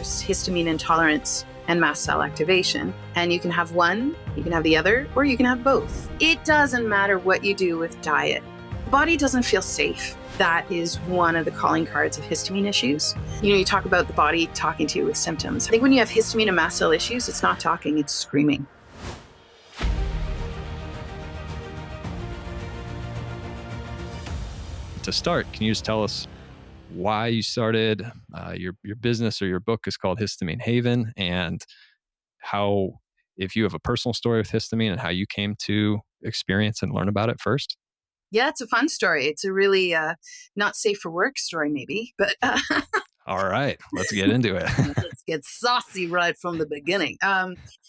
There's histamine intolerance and mast cell activation. And you can have one, you can have the other, or you can have both. It doesn't matter what you do with diet. The body doesn't feel safe. That is one of the calling cards of histamine issues. You talk about the body talking to you with symptoms. I think when you have histamine and mast cell issues, it's not talking, it's screaming. To start, can you just tell us why you started your business, or your book is called Histamine Haven, and how, if you have a personal story with histamine and how you came to experience and learn about it first? Yeah, it's a fun story. It's a really not safe for work story, maybe, but All right, let's get into it. let's get saucy right from the beginning.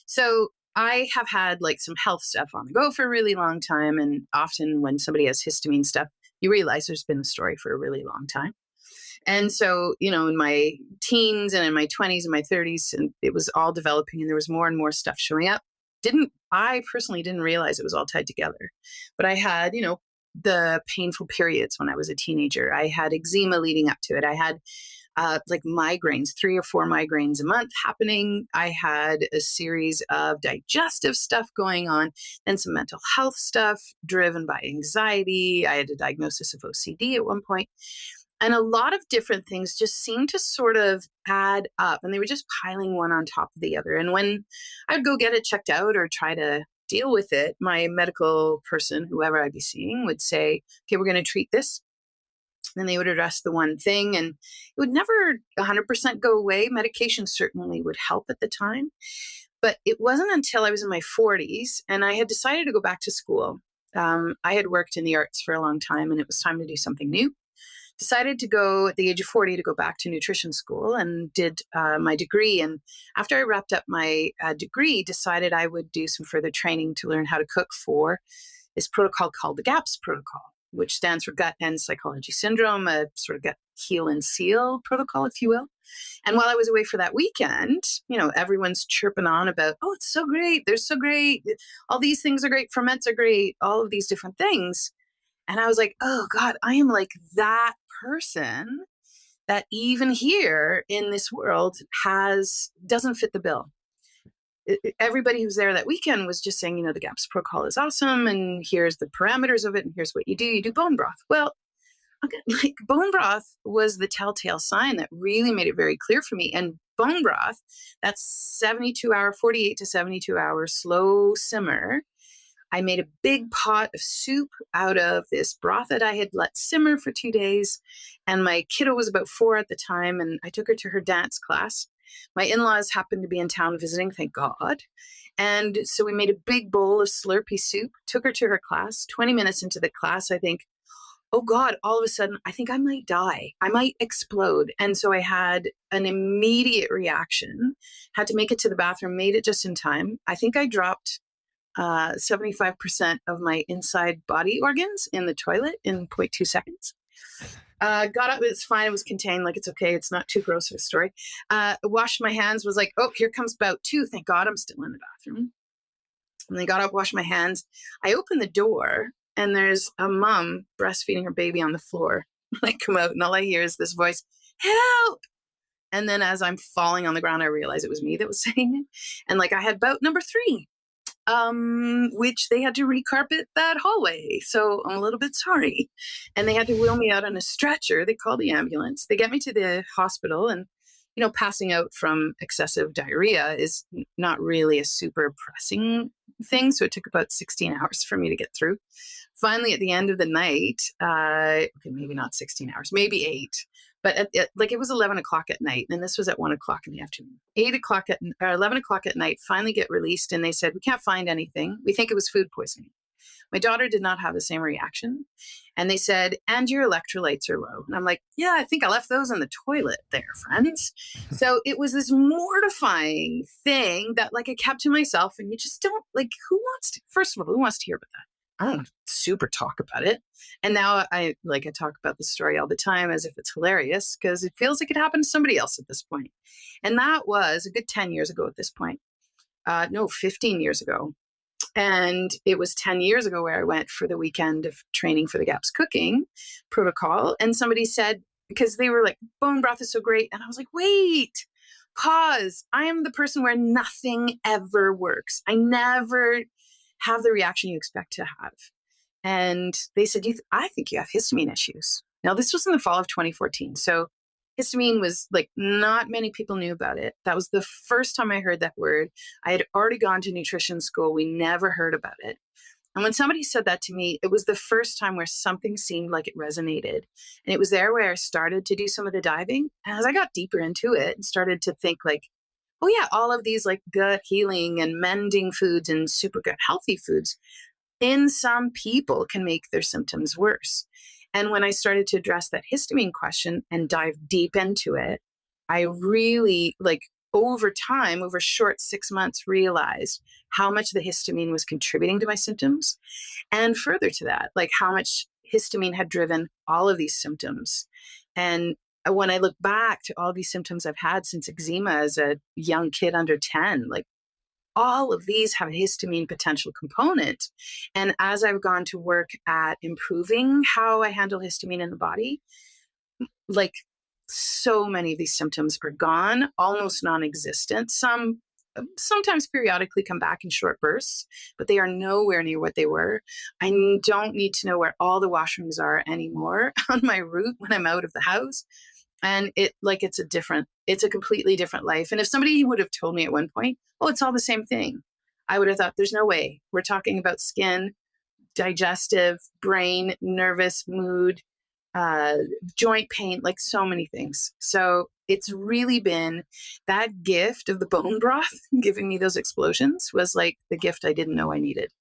So I have had some health stuff on the go for a really long time. And often when somebody has histamine stuff, you realize there's been a story for a really long time. And so, in my teens and in my 20s and my 30s, and it was all developing and there was more and more stuff showing up. I personally didn't realize it was all tied together. But I had, the painful periods when I was a teenager. I had eczema leading up to it. I had migraines, 3 or 4 migraines a month happening. I had a series of digestive stuff going on and some mental health stuff driven by anxiety. I had a diagnosis of OCD at one point. And a lot of different things just seemed to sort of add up, and they were just piling one on top of the other. And when I'd go get it checked out or try to deal with it, my medical person, whoever I'd be seeing, would say, okay, we're going to treat this. And they would address the one thing, and it would never 100% go away. Medication certainly would help at the time. But it wasn't until I was in my 40s and I had decided to go back to school. I had worked in the arts for a long time, and it was time to do something new. Decided to go at the age of 40 to go back to nutrition school and did my degree. And after I wrapped up my degree, decided I would do some further training to learn how to cook for this protocol called the GAPS protocol, which stands for Gut and Psychology Syndrome, a sort of gut, heal, and seal protocol, if you will. And while I was away for that weekend, everyone's chirping on about, oh, it's so great. They're so great. All these things are great. Ferments are great. All of these different things. And I was like, oh God, I am like that person that even here in this world doesn't fit the bill. Everybody who's there that weekend was just saying, the GAPS protocol is awesome, and here's the parameters of it, and here's what you do. You do bone broth. Well, okay, bone broth was the telltale sign that really made it very clear for me. And bone broth, that's 48 to 72 hour slow simmer. I made a big pot of soup out of this broth that I had let simmer for 2 days. And my kiddo was about 4 at the time, and I took her to her dance class. My in-laws happened to be in town visiting, thank God. And so we made a big bowl of Slurpee soup, took her to her class. 20 minutes into the class, I think, oh God, all of a sudden, I think I might die. I might explode. And so I had an immediate reaction, had to make it to the bathroom, made it just in time. I think I dropped 75% of my inside body organs in the toilet in 0.2 seconds. Got up, it's fine, it was contained, it's okay, it's not too gross of a story. Washed my hands, was like, oh, here comes bout 2, thank God I'm still in the bathroom. And I got up, washed my hands. I opened the door, and there's a mom breastfeeding her baby on the floor. I come out, and all I hear is this voice, help! And then as I'm falling on the ground, I realized it was me that was saying it. And I had bout number 3. Which they had to recarpet that hallway. So I'm a little bit sorry. And they had to wheel me out on a stretcher. They called the ambulance. They get me to the hospital, and, passing out from excessive diarrhea is not really a super pressing thing. So it took about 16 hours for me to get through. Finally, at the end of the night, okay, maybe not 16 hours, maybe 8. But it was 11 o'clock at night, and this was at 1 o'clock in the afternoon. 11 o'clock at night, finally get released, and they said, we can't find anything. We think it was food poisoning. My daughter did not have the same reaction. And they said, and your electrolytes are low. And I'm like, yeah, I think I left those in the toilet there, friends. So it was this mortifying thing that I kept to myself, and you just don't, first of all, who wants to hear about that? I don't super talk about it. And now I talk about the story all the time as if it's hilarious, because it feels like it happened to somebody else at this point. And that was a good 10 years ago at this point. 15 years ago. And it was 10 years ago where I went for the weekend of training for the GAPS cooking protocol. And somebody said, because they were like, bone broth is so great. And I was like, wait, Cause I am the person where nothing ever works. I never have the reaction you expect to have. And they said, I think you have histamine issues. Now, this was in the fall of 2014. So histamine was like, not many people knew about it. That was the first time I heard that word. I had already gone to nutrition school. We never heard about it. And when somebody said that to me, it was the first time where something seemed like it resonated. And it was there where I started to do some of the diving. And as I got deeper into it and started to think like, oh yeah, all of these like gut healing and mending foods and super gut healthy foods in some people can make their symptoms worse. And when I started to address that histamine question and dive deep into it, I really like over time, over a short 6 months, realized how much the histamine was contributing to my symptoms. And further to that, like how much histamine had driven all of these symptoms. And when I look back to all these symptoms I've had since eczema as a young kid under 10, like all of these have a histamine potential component. And as I've gone to work at improving how I handle histamine in the body, like so many of these symptoms are gone, almost non-existent. Some sometimes periodically come back in short bursts, but they are nowhere near what they were. I don't need to know where all the washrooms are anymore on my route when I'm out of the house. And it's a completely different life. And if somebody would have told me at one point, oh, it's all the same thing, I would have thought there's no way. We're talking about skin, digestive, brain, nervous, mood, uh, joint pain, like so many things. So it's really been that gift of the bone broth giving me those explosions was like the gift I didn't know I needed,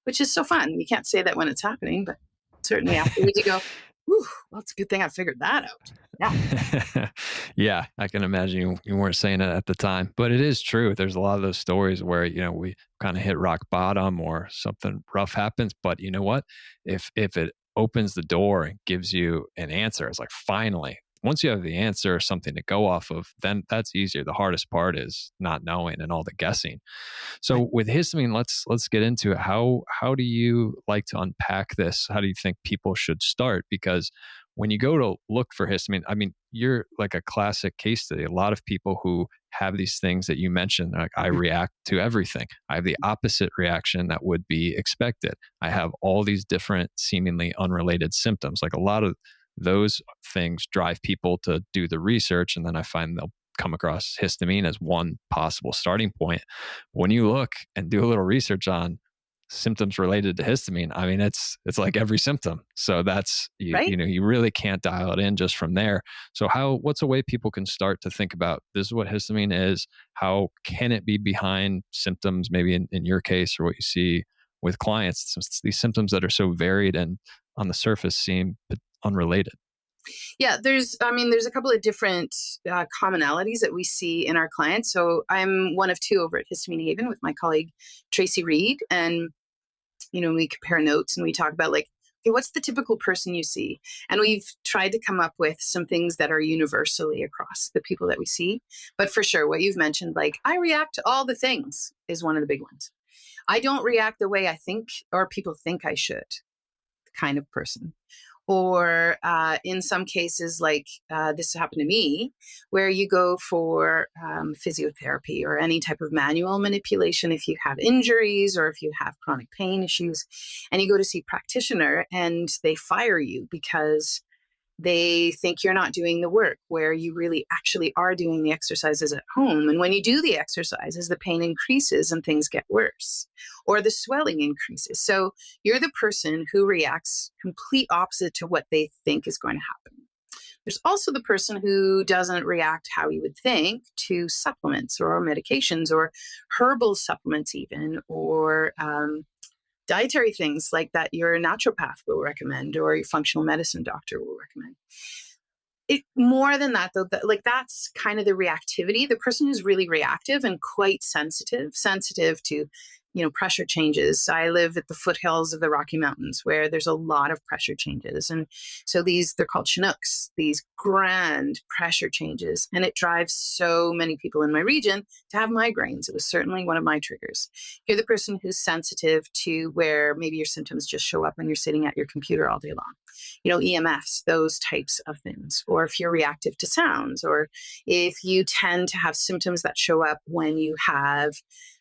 which is so fun. You can't say that when it's happening, but certainly afterwards you go, "Whew, well, it's a good thing I figured that out." Yeah. Yeah, I can imagine you weren't saying it at the time, but it is true. There's a lot of those stories where, we kind of hit rock bottom or something rough happens, but you know what? If it opens the door and gives you an answer, it's like finally, once you have the answer or something to go off of, then that's easier. The hardest part is not knowing and all the guessing. Right. So with histamine, let's get into it. How do you like to unpack this? How do you think people should start? Because when you go to look for histamine, I mean, you're like a classic case study. A lot of people who have these things that you mentioned, like I Mhm. react to everything. I have the opposite reaction that would be expected. I have all these different seemingly unrelated symptoms. Like a lot of those things drive people to do the research. And then I find they'll come across histamine as one possible starting point. When you look and do a little research on symptoms related to histamine, I mean, it's like every symptom. So that's Right. you really can't dial it in just from there. So what's a way people can start to think about this is what histamine is? How can it be behind symptoms, maybe in your case or what you see with clients, these symptoms that are so varied and on the surface seem unrelated? Yeah, there's a couple of different commonalities that we see in our clients. So I'm one of two over at Histamine Haven with my colleague Tracy Reed, and we compare notes and we talk about like, okay, what's the typical person you see? And we've tried to come up with some things that are universally across the people that we see. But for sure, what you've mentioned, like I react to all the things, is one of the big ones. I don't react the way I think or people think I should, kind of person. Or in some cases, like this happened to me, where you go for physiotherapy or any type of manual manipulation if you have injuries or if you have chronic pain issues, and you go to see a practitioner and they fire you because they think you're not doing the work where you really actually are doing the exercises at home. And when you do the exercises, the pain increases and things get worse, or the swelling increases. So you're the person who reacts complete opposite to what they think is going to happen. There's also the person who doesn't react how you would think to supplements or medications or herbal supplements, even, or dietary things like that your naturopath will recommend or your functional medicine doctor will recommend. It more than that though, like that's kind of the reactivity. The person who's really reactive and quite sensitive to pressure changes. I live at the foothills of the Rocky Mountains where there's a lot of pressure changes, and so they're called chinooks, these grand pressure changes, and it drives so many people in my region to have migraines. It was certainly one of my triggers. You're the person who's sensitive to where maybe your symptoms just show up when you're sitting at your computer all day long. EMFs, those types of things, or if you're reactive to sounds, or if you tend to have symptoms that show up when you have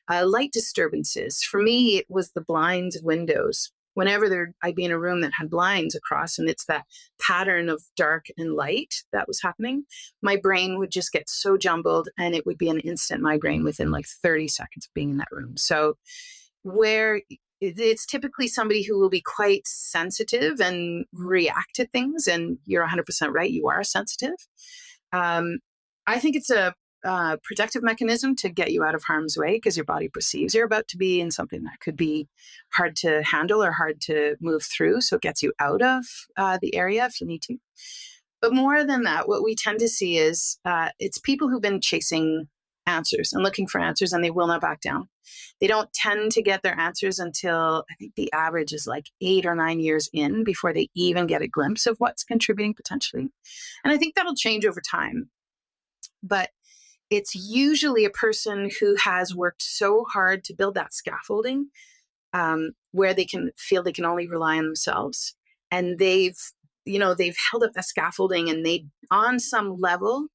light disturbances. For me, it was the blinds of windows. Whenever I'd be in a room that had blinds across and it's that pattern of dark and light that was happening, my brain would just get so jumbled and it would be an instant migraine within like 30 seconds of being in that room. So where it's typically somebody who will be quite sensitive and react to things, and you're 100% right, you are sensitive. I think it's a protective mechanism to get you out of harm's way because your body perceives you're about to be in something that could be hard to handle or hard to move through. So it gets you out of the area if you need to. But more than that, what we tend to see is it's people who've been chasing answers and looking for answers, and they will not back down. They don't tend to get their answers until I think the average is like 8 or 9 years in before they even get a glimpse of what's contributing potentially. And I think that'll change over time. But it's usually a person who has worked so hard to build that scaffolding where they can feel they can only rely on themselves. And they've held up the scaffolding and they, on some level,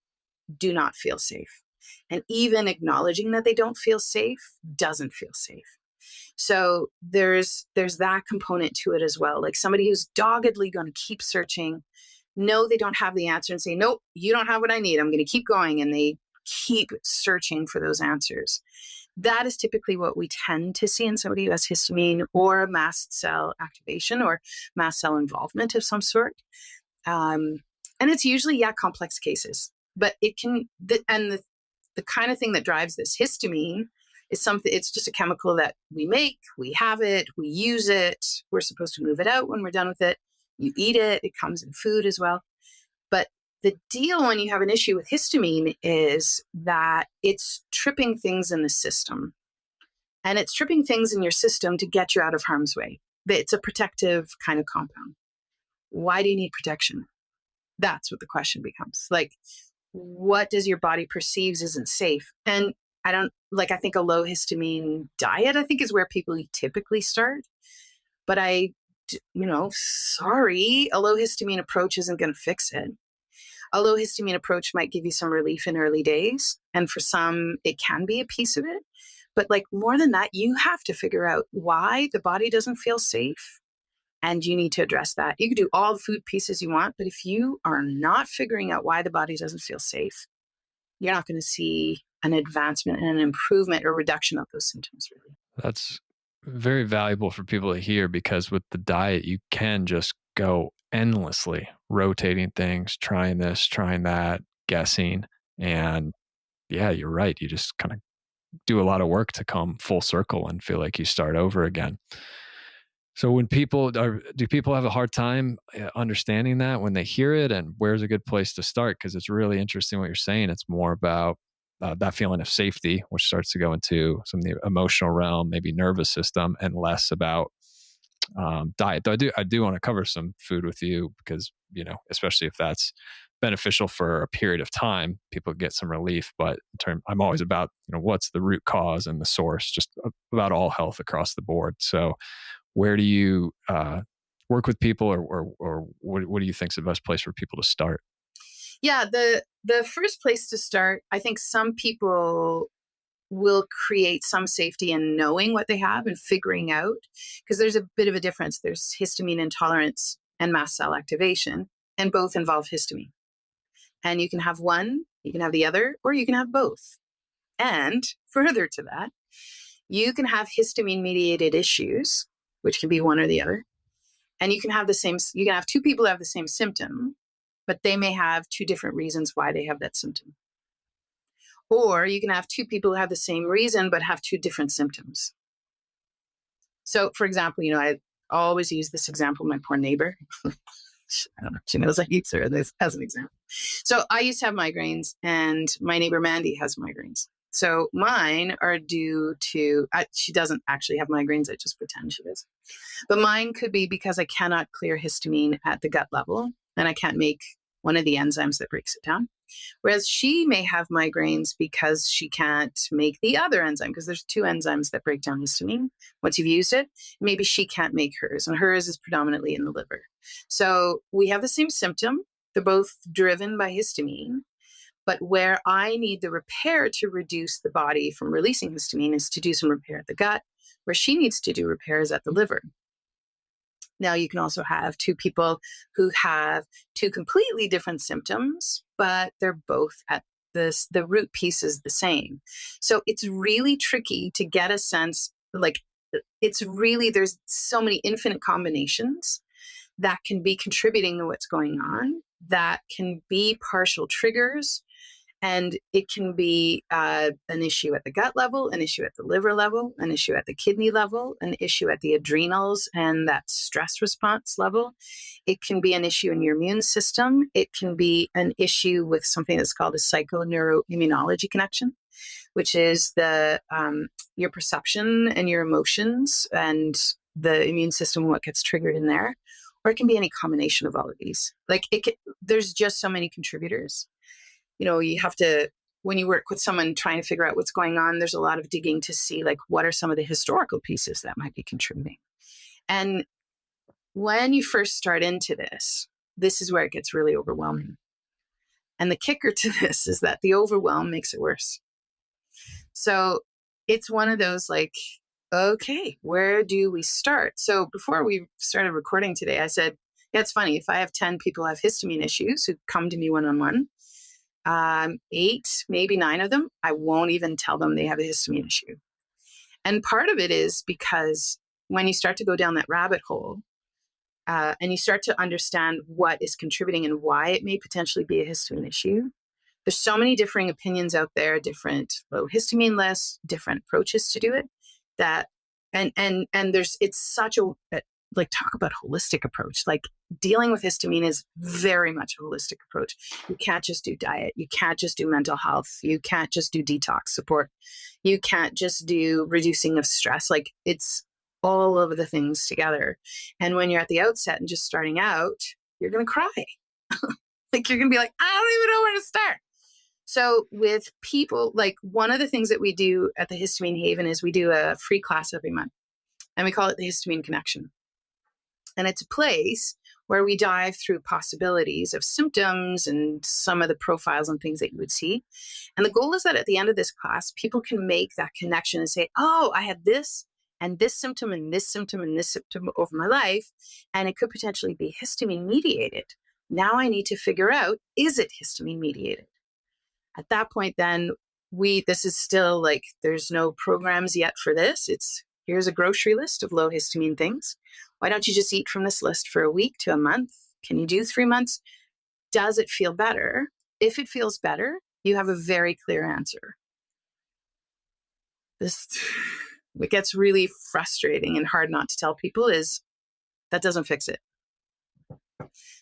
do not feel safe. And even acknowledging that they don't feel safe doesn't feel safe. So there's that component to it as well. Like somebody who's doggedly going to keep searching, know they don't have the answer and say, nope, you don't have what I need. I'm going to keep going. And they keep searching for those answers. That is typically what we tend to see in somebody who has histamine or mast cell activation or mast cell involvement of some sort. And it's usually, complex cases. But it can, the kind of thing that drives this histamine is something, it's just a chemical that we make, we have it, we use it, we're supposed to move it out when we're done with it. You eat it, it comes in food as well. But the deal when you have an issue with histamine is that it's tripping things in the system. And it's tripping things in your system to get you out of harm's way. It's a protective kind of compound. Why do you need protection? That's what the question becomes. Like, what does your body perceives isn't safe? And I think a low histamine diet, I think, is where people typically start. But sorry, a low histamine approach isn't going to fix it. A low histamine approach might give you some relief in early days. And for some, it can be a piece of it. But like more than that, you have to figure out why the body doesn't feel safe. And you need to address that. You can do all the food pieces you want, but if you are not figuring out why the body doesn't feel safe, you're not going to see an advancement and an improvement or reduction of those symptoms, really. That's very valuable for people to hear because with the diet, you can just go endlessly rotating things, trying this, trying that, guessing. And yeah, you're right. You just kind of do a lot of work to come full circle and feel like you start over again. So when do people have a hard time understanding that when they hear it, and where's a good place to start? Because it's really interesting what you're saying. It's more about that feeling of safety, which starts to go into some of the emotional realm, maybe nervous system, and less about diet. Though I do want to cover some food with you because, especially if that's beneficial for a period of time, people get some relief. But I'm always about, what's the root cause and the source, just about all health across the board. So where do you work with people, or what do you think is the best place for people to start? Yeah, the first place to start, I think some people will create some safety in knowing what they have and figuring out, because there's a bit of a difference. There's histamine intolerance and mast cell activation, and both involve histamine. And you can have one, you can have the other, or you can have both. And further to that, you can have histamine-mediated issues, which can be one or the other. And you can have two people who have the same symptom, but they may have two different reasons why they have that symptom. Or you can have two people who have the same reason, but have two different symptoms. So, for example, I always use this example, my poor neighbor. I don't know if she knows I use her as an example. So I used to have migraines, and my neighbor Mandy has migraines. So mine are due to, she doesn't actually have migraines, I just pretend she does. But mine could be because I cannot clear histamine at the gut level, and I can't make one of the enzymes that breaks it down. Whereas she may have migraines because she can't make the other enzyme, because there's two enzymes that break down histamine. Once you've used it, maybe she can't make hers, and hers is predominantly in the liver. So we have the same symptom. They're both driven by histamine. But where I need the repair to reduce the body from releasing histamine is to do some repair at the gut. Where she needs to do repairs at the liver. Now, you can also have two people who have two completely different symptoms, but they're both at this, the root piece is the same. So it's really tricky to get a sense, like, it's really, there's so many infinite combinations that can be contributing to what's going on, that can be partial triggers. And it can be an issue at the gut level, an issue at the liver level, an issue at the kidney level, an issue at the adrenals and that stress response level. It can be an issue in your immune system. It can be an issue with something that's called a psychoneuroimmunology connection, which is the your perception and your emotions and the immune system and what gets triggered in there. Or it can be any combination of all of these. Like, there's just so many contributors. You have to, when you work with someone trying to figure out what's going on, there's a lot of digging to see, like, what are some of the historical pieces that might be contributing. And when you first start into this is where it gets really overwhelming. And the kicker to this is that the overwhelm makes it worse. So it's one of those, like, okay, where do we start? So before we started recording today, I said, yeah, it's funny. If I have 10 people who have histamine issues who come to me one-on-one, 8, maybe 9 of them, I won't even tell them they have a histamine issue. And part of it is because when you start to go down that rabbit hole and you start to understand what is contributing and why it may potentially be a histamine issue, there's so many differing opinions out there, different low histamine lists, different approaches to do it. That and there's, it's such a, like, talk about holistic approach. Like, dealing with histamine is very much a holistic approach. You can't just do diet. You can't just do mental health. You can't just do detox support. You can't just do reducing of stress. Like, it's all of the things together. And when you're at the outset and just starting out, you're going to cry. Like, you're going to be like, I don't even know where to start. So with people, like, one of the things that we do at the Histamine Haven is we do a free class every month, and we call it the Histamine Connection. And it's a place where we dive through possibilities of symptoms and some of the profiles and things that you would see. And the goal is that at the end of this class, people can make that connection and say, oh, I had this and this symptom and this symptom and this symptom over my life, and it could potentially be histamine mediated. Now I need to figure out, is it histamine mediated? At that point, then this is still, like, there's no programs yet for this. It's, here's a grocery list of low histamine things. Why don't you just eat from this list for a week to a month? Can you do 3 months? Does it feel better? If it feels better, you have a very clear answer. What gets really frustrating and hard not to tell people is that doesn't fix it.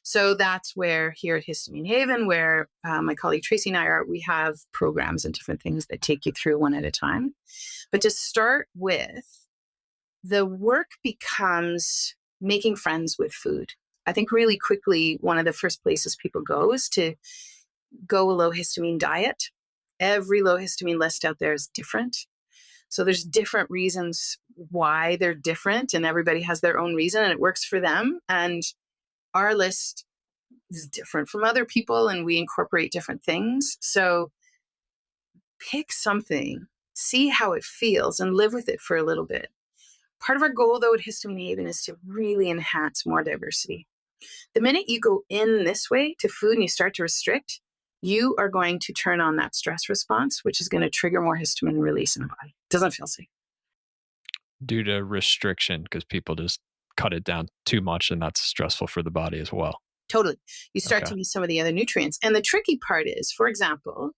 So that's where here at Histamine Haven, where my colleague Tracy and I are, we have programs and different things that take you through one at a time. But to start with, the work becomes making friends with food. I think really quickly, one of the first places people go is to go a low histamine diet. Every low histamine list out there is different. So there's different reasons why they're different, and everybody has their own reason and it works for them. And our list is different from other people, and we incorporate different things. So pick something, see how it feels, and live with it for a little bit. Part of our goal, though, at Histamine Haven is to really enhance more diversity. The minute you go in this way to food and you start to restrict, you are going to turn on that stress response, which is going to trigger more histamine release in the body. It doesn't feel safe. Due to restriction, because people just cut it down too much, and that's stressful for the body as well. Totally. You start to miss some of the other nutrients. And the tricky part is, for example,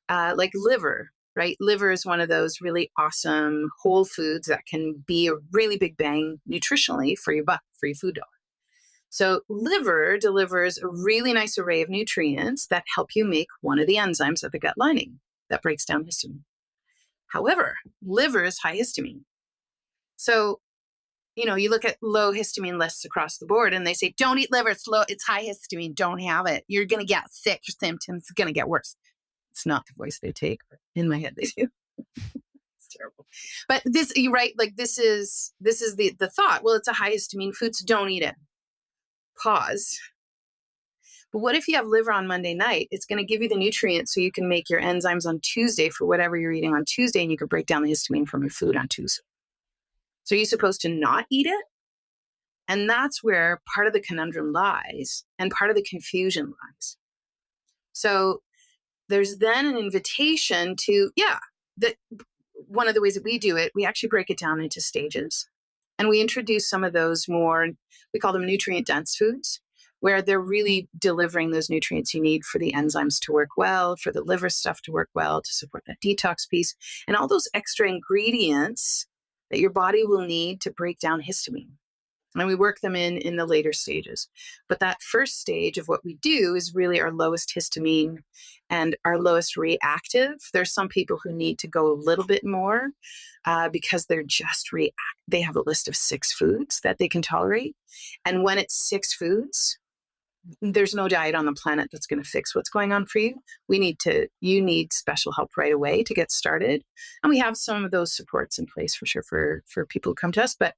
like liver, right? Liver is one of those really awesome whole foods that can be a really big bang nutritionally for your buck, for your food dollar. So liver delivers a really nice array of nutrients that help you make one of the enzymes of the gut lining that breaks down histamine. However, liver is high histamine. So you look at low histamine lists across the board and they say, don't eat liver. It's low. It's high histamine. Don't have it. You're going to get sick. Your symptoms are going to get worse. It's not the voice they take. But in my head, they do. It's terrible. But this, you're right. Like this is the thought. Well, it's a high histamine food, so don't eat it. Pause. But what if you have liver on Monday night? It's going to give you the nutrients so you can make your enzymes on Tuesday for whatever you're eating on Tuesday, and you can break down the histamine from your food on Tuesday. So you're supposed to not eat it? And that's where part of the conundrum lies and part of the confusion lies. So there's then an invitation to, that one of the ways that we do it, we actually break it down into stages. And we introduce some of those more, we call them nutrient dense foods, where they're really delivering those nutrients you need for the enzymes to work well, for the liver stuff to work well, to support that detox piece, and all those extra ingredients that your body will need to break down histamine. And we work them in the later stages. But that first stage of what we do is really our lowest histamine and our lowest reactive. There's some people who need to go a little bit more because they're just they have a list of 6 foods that they can tolerate. And when it's 6 foods, there's no diet on the planet that's going to fix what's going on for you. You need special help right away to get started. And we have some of those supports in place for sure for people who come to us. But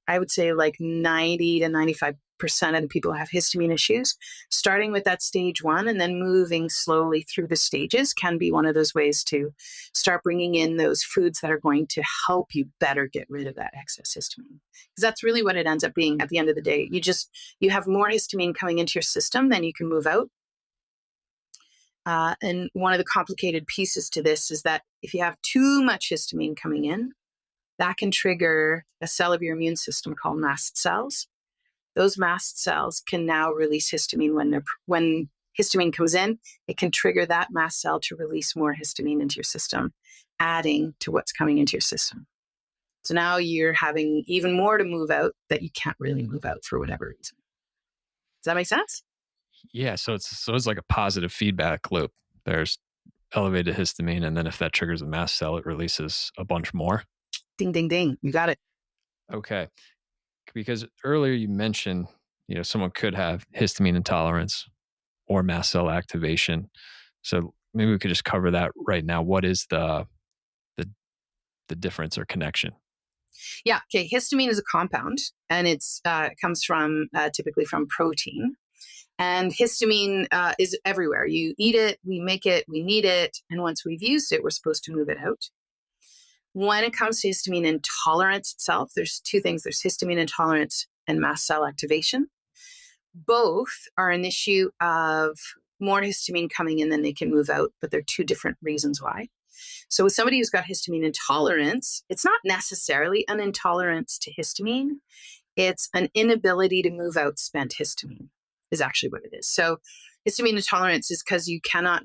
I would say like 90 to 95% of the people who have histamine issues, starting with that stage 1 and then moving slowly through the stages can be one of those ways to start bringing in those foods that are going to help you better get rid of that excess histamine. Because that's really what it ends up being at the end of the day. You have more histamine coming into your system than you can move out. And one of the complicated pieces to this is that if you have too much histamine coming in, that can trigger a cell of your immune system called mast cells. Those mast cells can now release histamine when histamine comes in. It can trigger that mast cell to release more histamine into your system, adding to what's coming into your system. So now you're having even more to move out that you can't really move out for whatever reason. Does that make sense? Yeah. So it's like a positive feedback loop. There's elevated histamine, and then if that triggers a mast cell, it releases a bunch more. Ding, ding, ding. You got it. Okay. Because earlier you mentioned, someone could have histamine intolerance or mast cell activation. So maybe we could just cover that right now. What is the difference or connection? Yeah. Okay. Histamine is a compound, and it comes from typically from protein. And histamine is everywhere. You eat it, we make it, we need it, and once we've used it, we're supposed to move it out. When it comes to histamine intolerance itself, there's 2 things. There's histamine intolerance and mast cell activation. Both are an issue of more histamine coming in than they can move out, but they're 2 different reasons why. So with somebody who's got histamine intolerance, it's not necessarily an intolerance to histamine. It's an inability to move out spent histamine is actually what it is. So histamine intolerance is because you cannot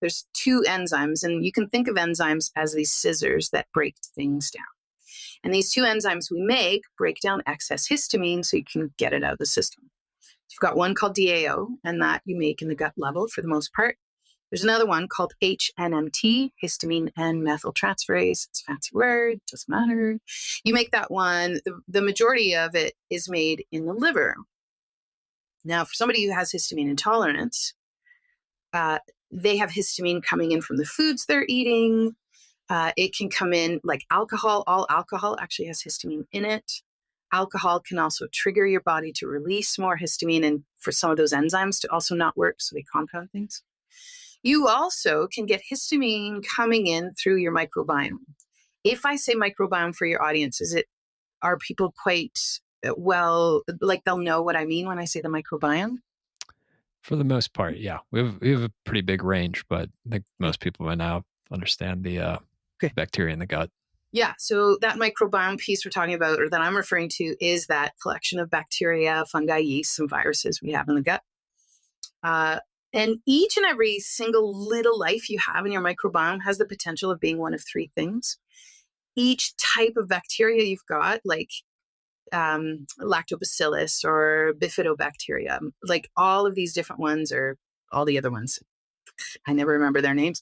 there's 2 enzymes, and you can think of enzymes as these scissors that break things down. And these 2 enzymes we make break down excess histamine so you can get it out of the system. You've got one called DAO, and that you make in the gut level for the most part. There's another one called HNMT, histamine and methyltransferase. It's a fancy word, doesn't matter. You make that one. The majority of it is made in the liver. Now, for somebody who has histamine intolerance, they have histamine coming in from the foods they're eating. It can come in like alcohol. All alcohol actually has histamine in it. Alcohol can also trigger your body to release more histamine and for some of those enzymes to also not work, so they compound things. You also can get histamine coming in through your microbiome. If I say microbiome for your audience, are people quite well, like they'll know what I mean when I say the microbiome? For the most part, yeah. We have a pretty big range, but I think most people by now understand the bacteria in the gut. Yeah. So that microbiome piece we're talking about, or that I'm referring to, is that collection of bacteria, fungi, yeasts, and viruses we have in the gut. And each and every single little life you have in your microbiome has the potential of being one of 3 things. Each type of bacteria you've got, like lactobacillus or bifidobacteria, like all of these different ones, or all the other ones, I never remember their names.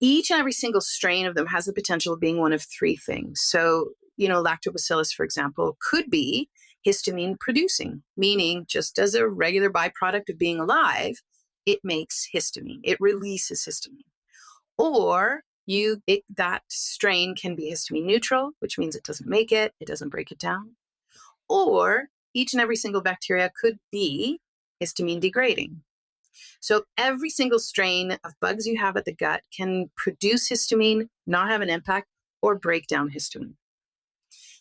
Each and every single strain of them has the potential of being one of 3 things. So lactobacillus, for example, could be histamine producing, meaning just as a regular byproduct of being alive, it makes histamine, it releases histamine. Or that strain can be histamine neutral, which means it doesn't make it, it doesn't break it down. Or each and every single bacteria could be histamine degrading. So every single strain of bugs you have at the gut can produce histamine, not have an impact, or break down histamine.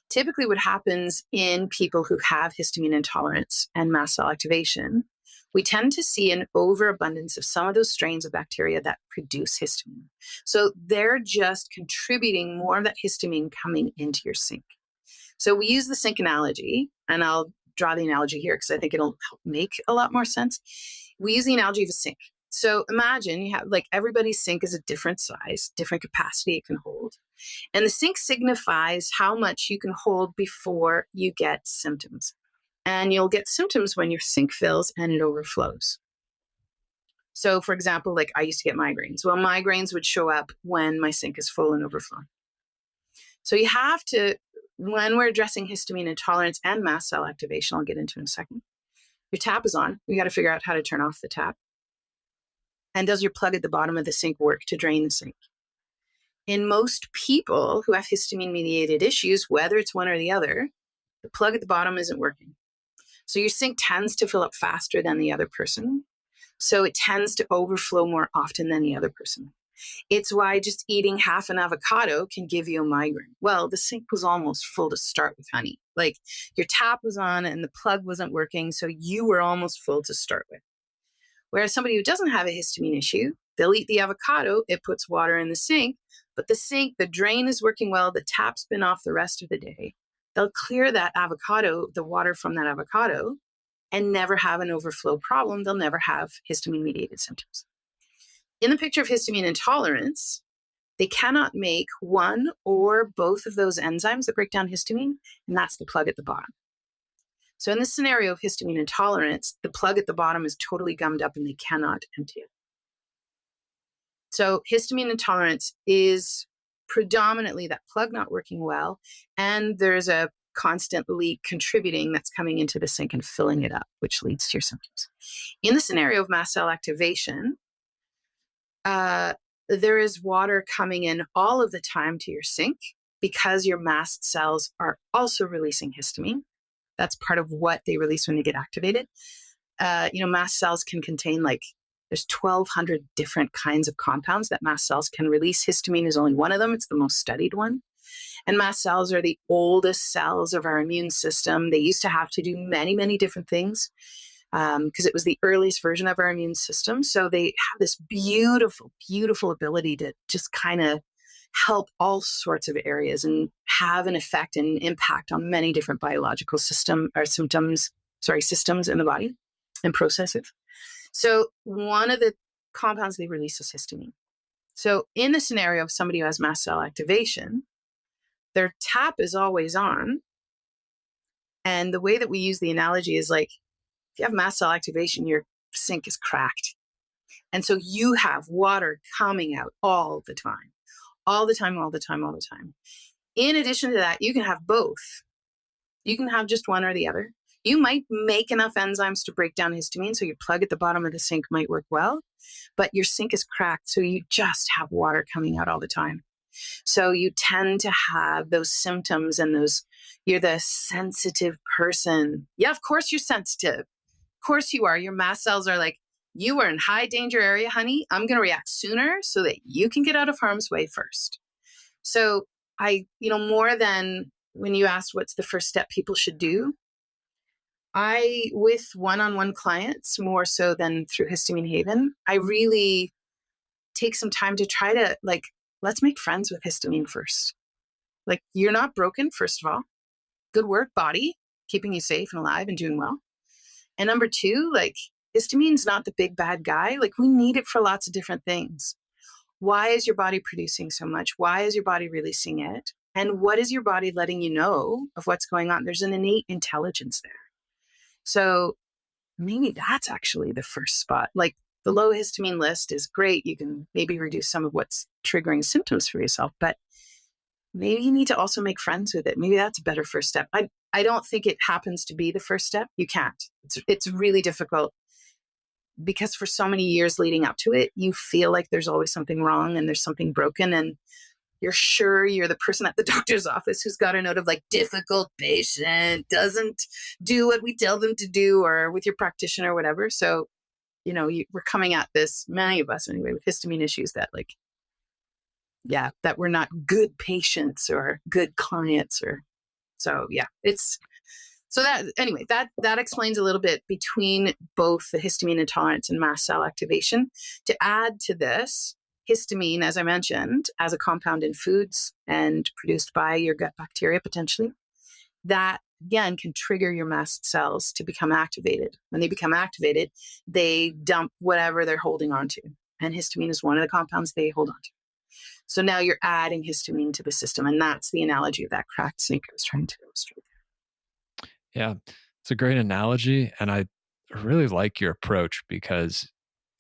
Typically, what happens in people who have histamine intolerance and mast cell activation, we tend to see an overabundance of some of those strains of bacteria that produce histamine. So they're just contributing more of that histamine coming into your sink. So we use the sink analogy, and I'll draw the analogy here because I think it'll help make a lot more sense. We use the analogy of a sink. So imagine you have everybody's sink is a different size, different capacity it can hold. And the sink signifies how much you can hold before you get symptoms. And you'll get symptoms when your sink fills and it overflows. So for example, I used to get migraines. Well, migraines would show up when my sink is full and overflowing. So you have to, when we're addressing histamine intolerance and mast cell activation, I'll get into in a second, your tap is on. We got to figure out how to turn off the tap. And does your plug at the bottom of the sink work to drain the sink? In most people who have histamine-mediated issues, whether it's one or the other, the plug at the bottom isn't working. So your sink tends to fill up faster than the other person. So it tends to overflow more often than the other person. It's why just eating half an avocado can give you a migraine. Well, the sink was almost full to start with, honey. Your tap was on and the plug wasn't working, so you were almost full to start with. Whereas somebody who doesn't have a histamine issue, they'll eat the avocado, it puts water in the sink, but the drain is working well, the tap's been off the rest of the day. They'll clear that avocado, the water from that avocado, and never have an overflow problem. They'll never have histamine-mediated symptoms. In the picture of histamine intolerance, they cannot make one or both of those enzymes that break down histamine, and that's the plug at the bottom. So in this scenario of histamine intolerance, the plug at the bottom is totally gummed up and they cannot empty it. So histamine intolerance is predominantly that plug not working well, and there's a constant leak contributing that's coming into the sink and filling it up, which leads to your symptoms. In the scenario of mast cell activation, there is water coming in all of the time to your sink because your mast cells are also releasing histamine. That's part of what they release when they get activated. Mast cells can contain there's 1,200 different kinds of compounds that mast cells can release. Histamine is only one of them. It's the most studied one. And mast cells are the oldest cells of our immune system. They used to have to do many, many different things because it was the earliest version of our immune system. So they have this beautiful, beautiful ability to just kind of help all sorts of areas and have an effect and impact on many different biological systems in the body and processes. So one of the compounds they release is histamine. So in the scenario of somebody who has mast cell activation, their tap is always on. And the way that we use the analogy is if you have mast cell activation, your sink is cracked. And so you have water coming out all the time. All the time, all the time, all the time. In addition to that, you can have both. You can have just one or the other. You might make enough enzymes to break down histamine, so your plug at the bottom of the sink might work well, but your sink is cracked, so you just have water coming out all the time. So you tend to have those symptoms and you're the sensitive person. Yeah, of course you're sensitive. Of course you are. Your mast cells are you are in high danger area, honey. I'm going to react sooner so that you can get out of harm's way first. So more than when you asked what's the first step people should do, with one-on-one clients, more so than through Histamine Haven, I really take some time to try to let's make friends with histamine first. You're not broken, first of all. Good work, body, keeping you safe and alive and doing well. And number two, histamine's not the big bad guy. We need it for lots of different things. Why is your body producing so much? Why is your body releasing it? And what is your body letting you know of what's going on? There's an innate intelligence there. So maybe that's actually the first spot. The low histamine list is great. You can maybe reduce some of what's triggering symptoms for yourself. But maybe you need to also make friends with it. Maybe that's a better first step. I don't think it happens to be the first step. You can't. It's really difficult because for so many years leading up to it, you feel like there's always something wrong and there's something broken, and you're sure you're the person at the doctor's office who's got a note of like difficult patient, doesn't do what we tell them to do, or with your practitioner or whatever. So, we're coming at this, many of us anyway, with histamine issues that like, yeah, that we're not good patients or good clients, or so yeah, it's so that anyway, that explains a little bit between both the histamine intolerance and mast cell activation. To add to this, histamine, as I mentioned, as a compound in foods and produced by your gut bacteria potentially, that again can trigger your mast cells to become activated. When they become activated, they dump whatever they're holding on to. And histamine is one of the compounds they hold on to. So now you're adding histamine to the system. And that's the analogy of that cracked snake I was trying to illustrate. Yeah, it's a great analogy. And I really like your approach because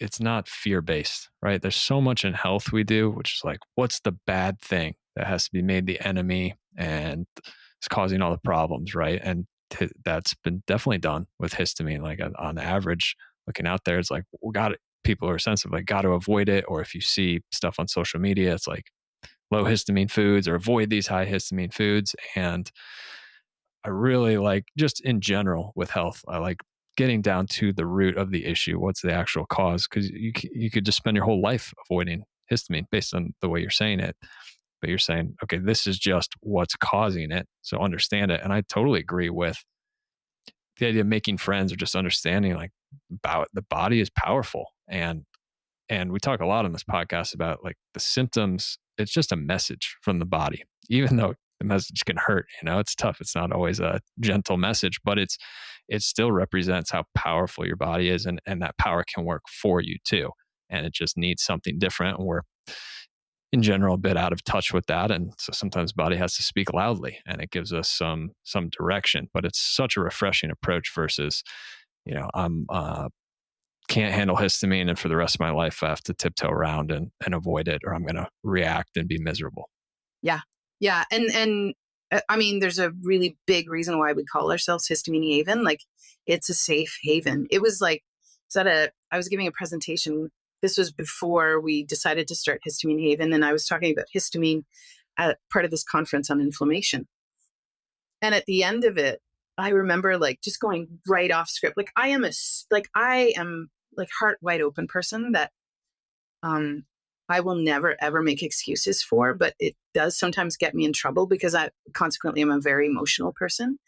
it's not fear based, right? There's so much in health we do, which is like, what's the bad thing that has to be made the enemy and it's causing all the problems, right? And that's been definitely done with histamine. Like on average, looking out there, it's like, we got it. People are sensitive, like, got to avoid it. Or if you see stuff on social media, it's like low histamine foods or avoid these high histamine foods. And I really like, just in general with health, I like getting down to the root of the issue. What's the actual cause? Because you could just spend your whole life avoiding histamine based on the way you're saying it. But you're saying, okay, this is just what's causing it. So understand it. And I totally agree with the idea of making friends or just understanding like about the body is powerful. And we talk a lot on this podcast about like the symptoms. It's just a message from the body, even though the message can hurt. It's tough. It's not always a gentle message, but it still represents how powerful your body is, and that power can work for you too. And it just needs something different. And we're in general a bit out of touch with that. And so sometimes body has to speak loudly and it gives us some direction. But it's such a refreshing approach versus, I'm can't handle histamine, and for the rest of my life I have to tiptoe around and avoid it, or I'm going to react and be miserable. Yeah. Yeah. And I mean, there's a really big reason why we call ourselves Histamine Haven. Like, it's a safe haven. It was like, I was giving a presentation. This was before we decided to start Histamine Haven. And I was talking about histamine at part of this conference on inflammation. And at the end of it, I remember like just going right off script. Like I am like heart wide open person that I will never ever make excuses for, but it does sometimes get me in trouble because I consequently am a very emotional person.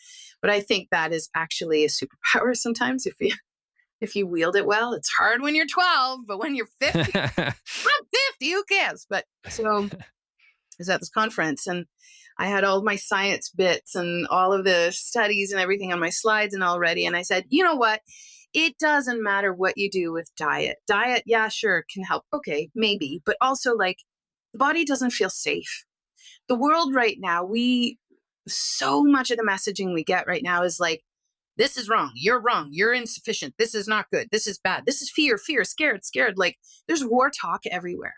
But I think that is actually a superpower sometimes if you wield it well. It's hard when you're 12, but when you're 50, I'm 50, who cares? But so I was at this conference and I had all of my science bits and all of the studies and everything on my slides and all ready. And I said, you know what? It doesn't matter what you do with diet. Diet, yeah, sure, can help. Okay, maybe. But also, like, the body doesn't feel safe. The world right now, so much of the messaging we get right now is like, this is wrong. You're insufficient. This is not good. This is bad. This is fear, scared. Like, there's war talk everywhere.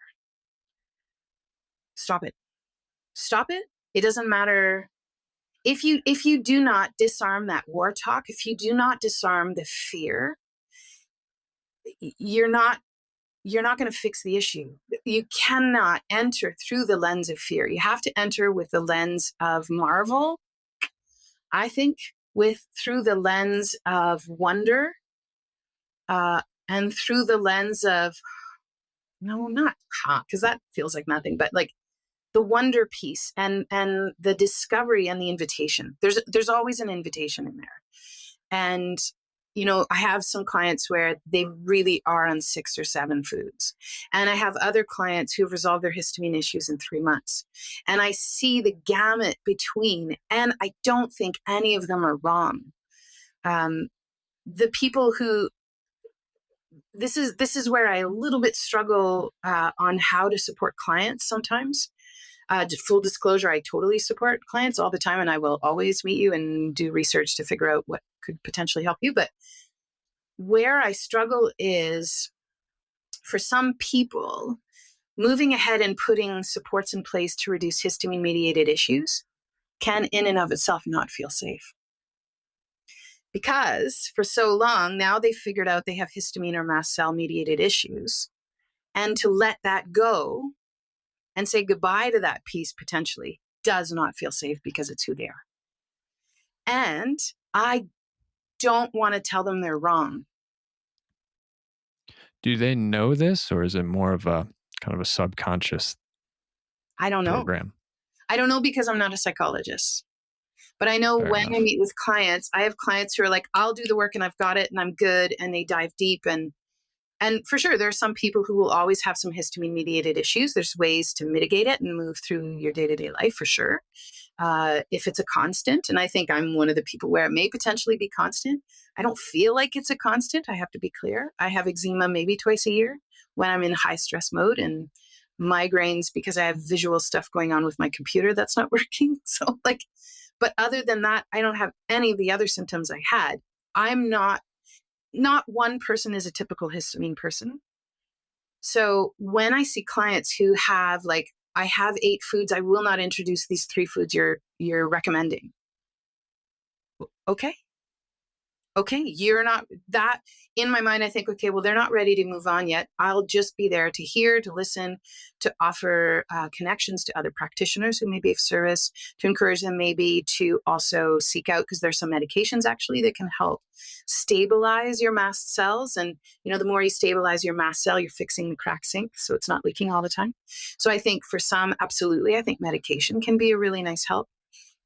Stop it. Stop it. It doesn't matter. If you do not disarm that war talk, if you do not disarm the fear, you're not going to fix the issue. You cannot enter through the lens of fear. You have to enter with the lens of marvel, I think, through the lens of wonder, and through the lens of, no, not because that feels like nothing, but like the wonder piece and the discovery and the invitation. There's always an invitation in there. And I have some clients where they really are on 6 or 7 foods. And I have other clients who have resolved their histamine issues in 3 months. And I see the gamut between, and I don't think any of them are wrong. The people who, this is where I a little bit struggle on how to support clients sometimes. Full disclosure, I totally support clients all the time, and I will always meet you and do research to figure out what could potentially help you. But where I struggle is, for some people, moving ahead and putting supports in place to reduce histamine-mediated issues can in and of itself not feel safe. Because for so long, now they've figured out they have histamine or mast cell-mediated issues. And to let that go and say goodbye to that piece potentially does not feel safe because it's who they are. And I don't want to tell them they're wrong. Do they know this, or is it more of a kind of a subconscious I don't know. program? I don't know because I'm not a psychologist. But I know Fair when I enough. meet with clients, I have clients who are like, I'll do the work and I've got it and I'm good. And they dive deep. And for sure, there are some people who will always have some histamine mediated issues. There's ways to mitigate it and move through your day to day life for sure. If it's a constant, and I think I'm one of the people where it may potentially be constant. I don't feel like it's a constant. I have to be clear. I have eczema maybe twice a year when I'm in high stress mode, and migraines because I have visual stuff going on with my computer that's not working. So, like, but other than that, I don't have any of the other symptoms I had. I'm not one person is a typical histamine person. So when I see clients who have like, I have 8 foods, I will not introduce these 3 foods you're recommending. Okay. Okay, you're not that in my mind. I think, okay, well, they're not ready to move on yet. I'll just be there to hear, to listen, to offer connections to other practitioners who may be of service, to encourage them maybe to also seek out, because there's some medications actually that can help stabilize your mast cells. And, the more you stabilize your mast cell, you're fixing the crack sink so it's not leaking all the time. So I think for some, absolutely, I think medication can be a really nice help.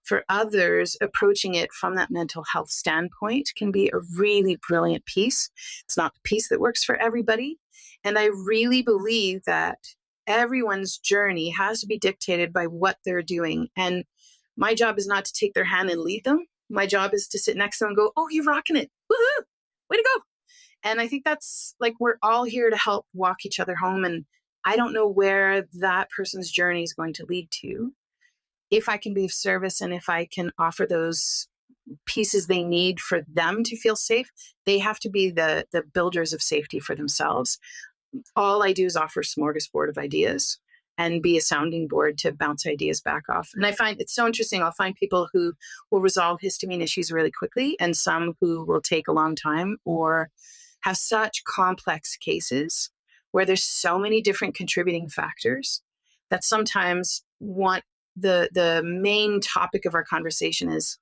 For others, approaching it from that mental health standpoint can be a really brilliant piece. It's not the piece that works for everybody. And I really believe that everyone's journey has to be dictated by what they're doing. And my job is not to take their hand and lead them. My job is to sit next to them and go, oh, you're rocking it. Woohoo! Way to go. And I think that's like, we're all here to help walk each other home. And I don't know where that person's journey is going to lead to. If I can be of service and if I can offer those pieces they need for them to feel safe, they have to be the builders of safety for themselves. All I do is offer a smorgasbord of ideas and be a sounding board to bounce ideas back off. And I find it's so interesting. I'll find people who will resolve histamine issues really quickly and some who will take a long time or have such complex cases where there's so many different contributing factors that sometimes the main topic of our conversation is,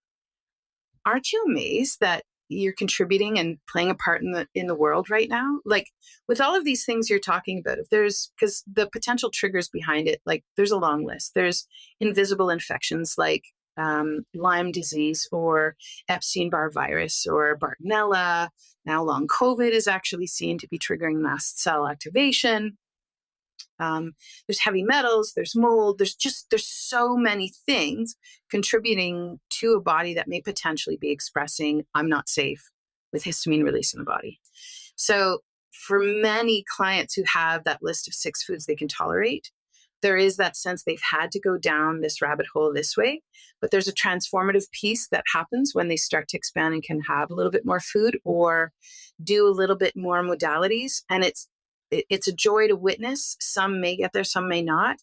aren't you amazed that you're contributing and playing a part in the world right now? Like, with all of these things you're talking about, if there's, because the potential triggers behind it, like there's a long list. There's invisible infections like Lyme disease or Epstein-Barr virus or Bartonella. Now long COVID is actually seen to be triggering mast cell activation. There's heavy metals, there's mold, there's so many things contributing to a body that may potentially be expressing, I'm not safe with histamine release in the body. So for many clients who have that list of 6 foods they can tolerate, there is that sense they've had to go down this rabbit hole this way, but there's a transformative piece that happens when they start to expand and can have a little bit more food or do a little bit more modalities. And it's a joy to witness. Some may get there, some may not.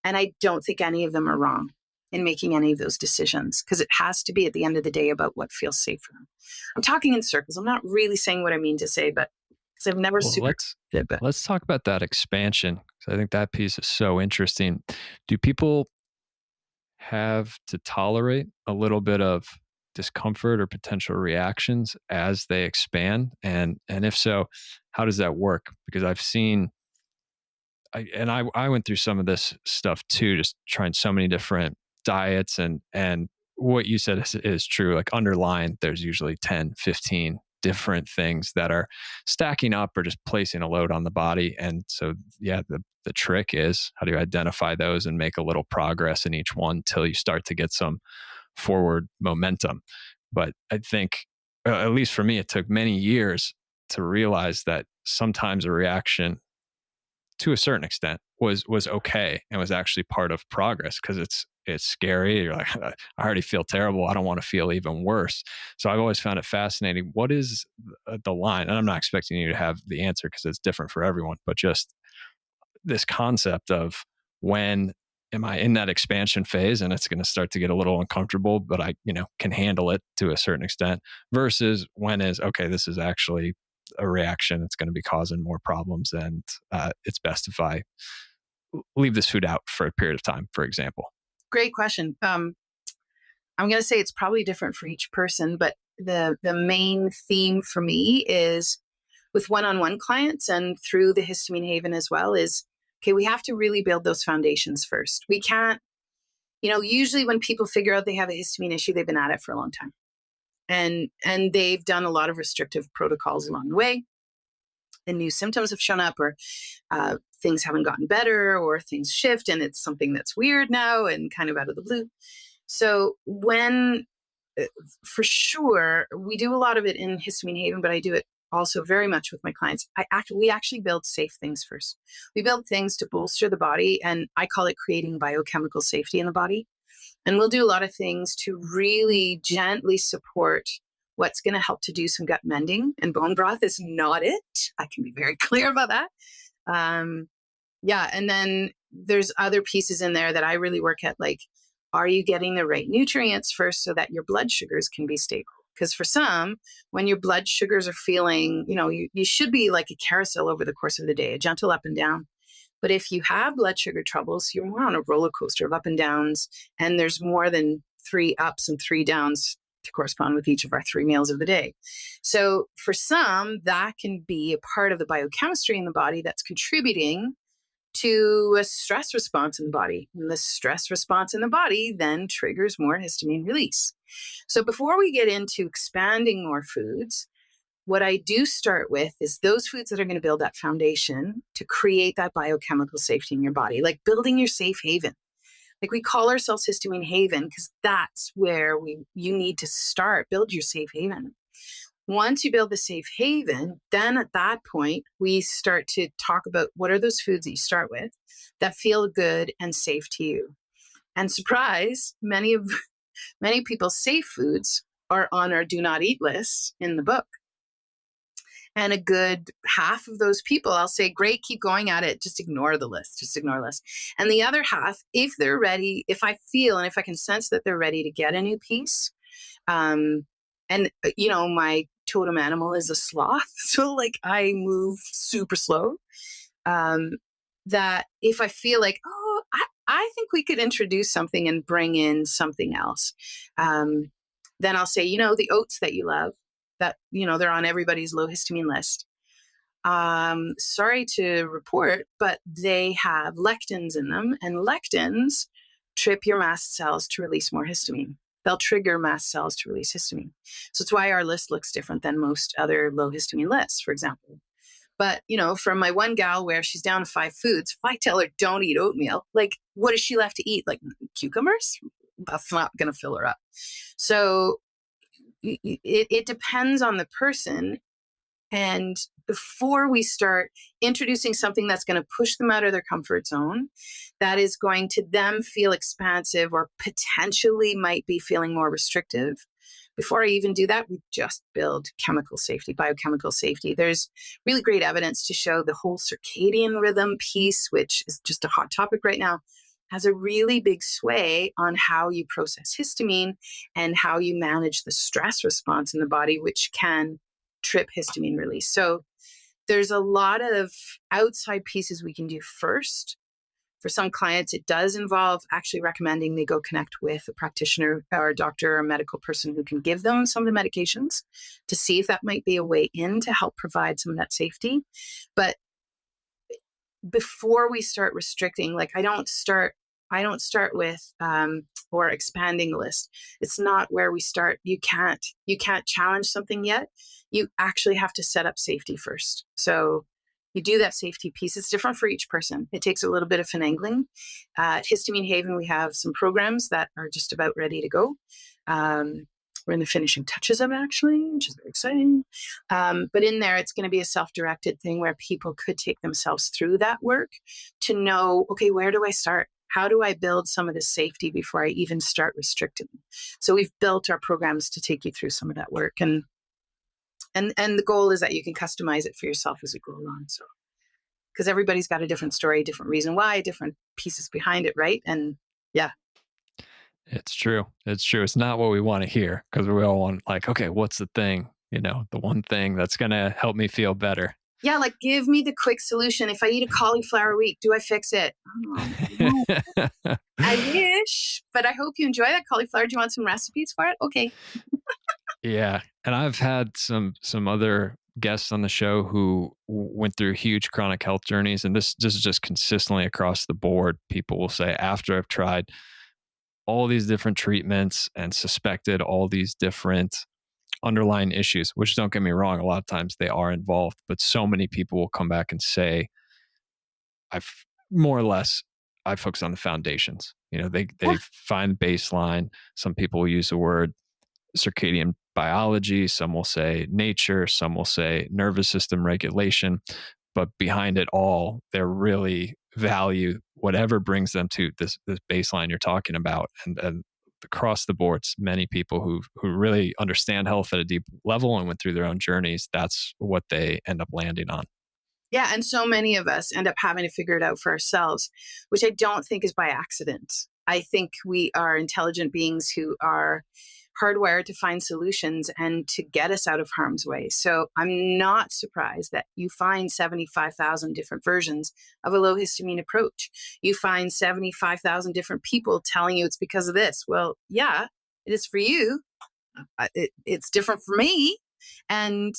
And I don't think any of them are wrong in making any of those decisions, because it has to be at the end of the day about what feels safe for them. I'm talking in circles. I'm not really saying what I mean to say, but because I've never Well, super did, but let's talk about that expansion, because I think that piece is so interesting. Do people have to tolerate a little bit of discomfort or potential reactions as they expand? And if so, how does that work? Because I've seen I went through some of this stuff too, just trying so many different diets, and what you said is true. Like underlying, there's usually 10, 15 different things that are stacking up or just placing a load on the body. And so, yeah, the trick is, how do you identify those and make a little progress in each one till you start to get some forward momentum? But I think, at least for me, it took many years to realize that sometimes a reaction, to a certain extent, was okay and was actually part of progress, because it's scary. You're like, I already feel terrible. I don't want to feel even worse. So I've always found it fascinating. What is the line? And I'm not expecting you to have the answer because it's different for everyone, but just this concept of when am I in that expansion phase and it's going to start to get a little uncomfortable, but I, can handle it to a certain extent versus when is, okay, this is actually a reaction. It's going to be causing more problems. And it's best if I leave this food out for a period of time, for example. Great question. I'm going to say it's probably different for each person, but the main theme for me is with one-on-one clients and through the Histamine Haven as well is, okay, we have to really build those foundations first. We can't, usually when people figure out they have a histamine issue, they've been at it for a long time. And they've done a lot of restrictive protocols along the way. And new symptoms have shown up or things haven't gotten better or things shift and it's something that's weird now and kind of out of the blue. So for sure, we do a lot of it in Histamine Haven, but I do it also very much with my clients. We actually build safe things first. We build things to bolster the body, and I call it creating biochemical safety in the body. And we'll do a lot of things to really gently support what's going to help to do some gut mending. And bone broth is not it. I can be very clear about that. And then there's other pieces in there that I really work at, like, are you getting the right nutrients first so that your blood sugars can be stable? Because for some, when your blood sugars are feeling, you should be like a carousel over the course of the day, a gentle up and down. But if you have blood sugar troubles, you're more on a roller coaster of up and downs, and there's more than 3 ups and 3 downs to correspond with each of our 3 meals of the day. So for some, that can be a part of the biochemistry in the body that's contributing to a stress response in the body. And the stress response in the body then triggers more histamine release. So before we get into expanding more foods, what I do start with is those foods that are going to build that foundation to create that biochemical safety in your body, like building your safe haven. Like we call ourselves Histamine Haven because that's where you need to start, build your safe haven. Once you build the safe haven, then at that point, we start to talk about what are those foods that you start with that feel good and safe to you. And surprise, many people's safe foods are on our do not eat list in the book. And a good half of those people, I'll say, great, keep going at it. Just ignore the list. And the other half, if they're ready, if I feel and if I can sense that they're ready to get a new piece, my totem animal is a sloth. So like I move super slow. That if I feel like, I think we could introduce something and bring in something else. Then I'll say, the oats that you love, that, they're on everybody's low histamine list. Sorry to report, but they have lectins in them, and lectins trip your mast cells to release more histamine. They'll trigger mast cells to release histamine. So it's why our list looks different than most other low histamine lists, for example. But, from my one gal where she's down to 5 foods, if I tell her don't eat oatmeal, like what is she left to eat? Like cucumbers? That's not going to fill her up. So it depends on the person. And before we start introducing something that's going to push them out of their comfort zone, that is going to them feel expansive or potentially might be feeling more restrictive, before I even do that, we just build chemical safety, biochemical safety. There's really great evidence to show the whole circadian rhythm piece, which is just a hot topic right now, has a really big sway on how you process histamine and how you manage the stress response in the body, which can trip histamine release. So there's a lot of outside pieces we can do first. For some clients, it does involve actually recommending they go connect with a practitioner or a doctor or a medical person who can give them some of the medications to see if that might be a way in to help provide some of that safety. But before we start restricting, like I don't start with or expanding the list. It's not where we start. You can't challenge something yet. You actually have to set up safety first. So you do that safety piece. It's different for each person. It takes a little bit of finagling. At Histamine Haven, we have some programs that are just about ready to go. We're in the finishing touches of it, actually, which is very exciting. But in there, it's going to be a self-directed thing where people could take themselves through that work to know, okay, where do I start? How do I build some of the safety before I even start restricting? So we've built our programs to take you through some of that work. And the goal is that you can customize it for yourself as we go along. So because everybody's got a different story, different reason why, different pieces behind it, right? And yeah. It's true. It's true. It's not what we want to hear because we all want, like, okay, what's the thing? The one thing that's going to help me feel better. Yeah, like give me the quick solution. If I eat a cauliflower a week, do I fix it? Oh, no. I wish, but I hope you enjoy that cauliflower. Do you want some recipes for it? Okay. Yeah, and I've had some other guests on the show who went through huge chronic health journeys, and this is just consistently across the board. People will say, after I've tried all these different treatments and suspected all these different underlying issues, which, don't get me wrong, a lot of times they are involved, but so many people will come back and say, I've more or less, I focus on the foundations. They Yeah. find baseline. Some people will use the word circadian biology, some will say nature, some will say nervous system regulation, but behind it all, they really value whatever brings them to this baseline you're talking about. And across the boards, many people who really understand health at a deep level and went through their own journeys, that's what they end up landing on. Yeah. And so many of us end up having to figure it out for ourselves, which I don't think is by accident. I think we are intelligent beings who are hardwired to find solutions and to get us out of harm's way. So I'm not surprised that you find 75,000 different versions of a low histamine approach. You find 75,000 different people telling you it's because of this. Well, yeah, it is for you. It's different for me. And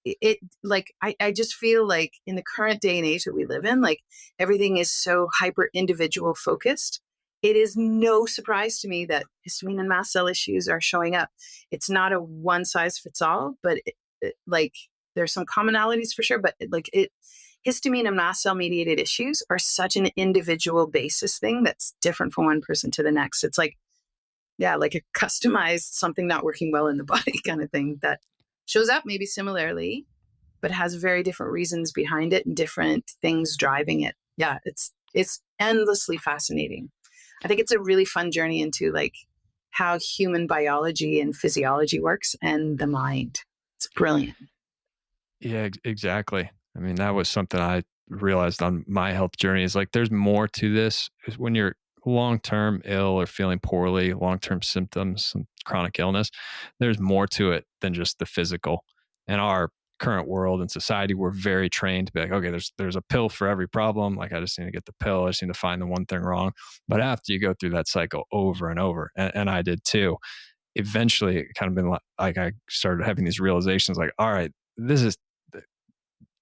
it like I just feel like in the current day and age that we live in, like everything is so hyper individual focused. It is no surprise to me that histamine and mast cell issues are showing up. It's not a one size fits all, but like there's some commonalities for sure, but histamine and mast cell mediated issues are such an individual basis thing that's different from one person to the next. It's like, yeah, like a customized something not working well in the body kind of thing that shows up maybe similarly, but has very different reasons behind it and different things driving it. Yeah, it's endlessly fascinating. I think it's a really fun journey into like how human biology and physiology works and the mind. It's brilliant. Yeah, exactly. I mean, that was something I realized on my health journey, is like there's more to this. Is when you're long term ill or feeling poorly, long term symptoms, some chronic illness, there's more to it than just the physical. In our current world and society, we're very trained to be like, okay, there's a pill for every problem. Like, I just need to get the pill. I just need to find the one thing wrong. But after you go through that cycle over and over, and I did too, eventually it kind of been like I started having these realizations like, all right, this is